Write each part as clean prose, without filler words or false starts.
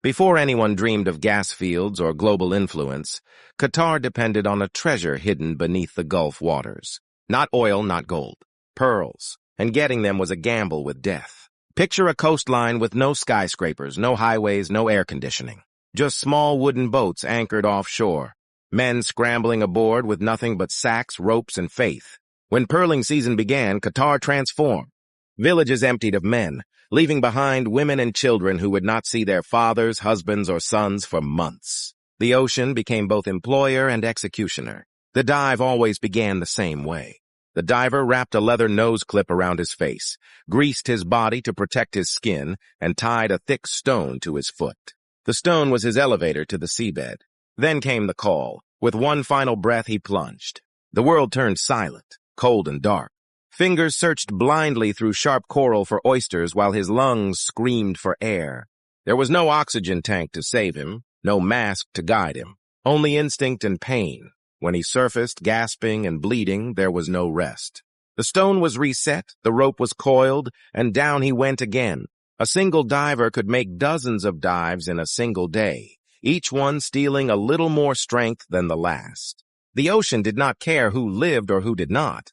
Before anyone dreamed of gas fields or global influence, Qatar depended on a treasure hidden beneath the Gulf waters. Not oil, not gold. Pearls. And getting them was a gamble with death. Picture a coastline with no skyscrapers, no highways, no air conditioning. Just small wooden boats anchored offshore. Men scrambling aboard with nothing but sacks, ropes, and faith. When pearling season began, Qatar transformed. Villages emptied of men, leaving behind women and children who would not see their fathers, husbands, or sons for months. The ocean became both employer and executioner. The dive always began the same way. The diver wrapped a leather nose clip around his face, greased his body to protect his skin, and tied a thick stone to his foot. The stone was his elevator to the seabed. Then came the call. With one final breath, he plunged. The world turned silent, cold and dark. Fingers searched blindly through sharp coral for oysters while his lungs screamed for air. There was no oxygen tank to save him, no mask to guide him, only instinct and pain. When he surfaced, gasping and bleeding, there was no rest. The stone was reset, the rope was coiled, and down he went again. A single diver could make dozens of dives in a single day, each one stealing a little more strength than the last. The ocean did not care who lived or who did not.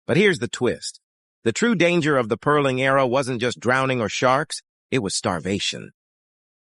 But here's the twist. The true danger of the pearling era wasn't just drowning or sharks, it was starvation.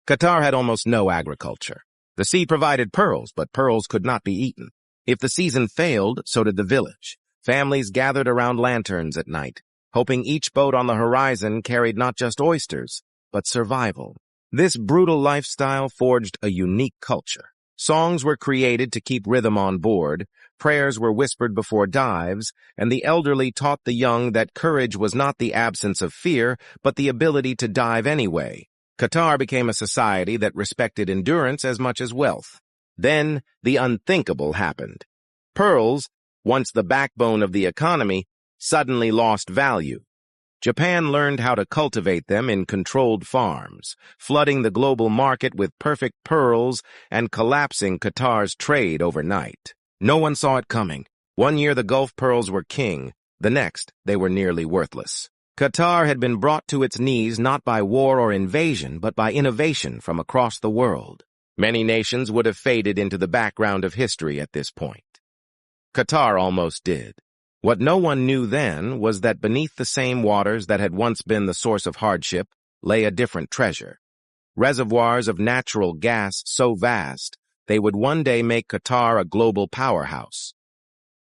Qatar had almost no agriculture. The sea provided pearls, but pearls could not be eaten. If the season failed, so did the village. Families gathered around lanterns at night, hoping each boat on the horizon carried not just oysters, but survival. This brutal lifestyle forged a unique culture. Songs were created to keep rhythm on board, prayers were whispered before dives, and the elderly taught the young that courage was not the absence of fear, but the ability to dive anyway. Qatar became a society that respected endurance as much as wealth. Then, the unthinkable happened. Pearls, once the backbone of the economy, suddenly lost value. Japan learned how to cultivate them in controlled farms, flooding the global market with perfect pearls and collapsing Qatar's trade overnight. No one saw it coming. One year the Gulf pearls were king, the next they were nearly worthless. Qatar had been brought to its knees not by war or invasion, but by innovation from across the world. Many nations would have faded into the background of history at this point. Qatar almost did. What no one knew then was that beneath the same waters that had once been the source of hardship lay a different treasure. Reservoirs of natural gas so vast, they would one day make Qatar a global powerhouse.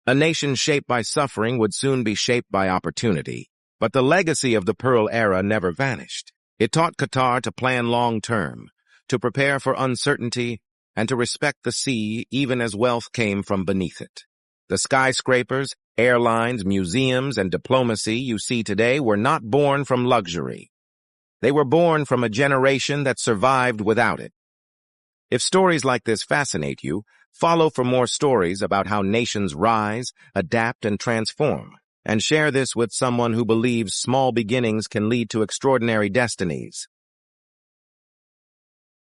A nation shaped by suffering would soon be shaped by opportunity. But the legacy of the Pearl era never vanished. It taught Qatar to plan long-term, to prepare for uncertainty, and to respect the sea even as wealth came from beneath it. The skyscrapers, airlines, museums, and diplomacy you see today were not born from luxury. They were born from a generation that survived without it. If stories like this fascinate you, follow for more stories about how nations rise, adapt, and transform, and share this with someone who believes small beginnings can lead to extraordinary destinies.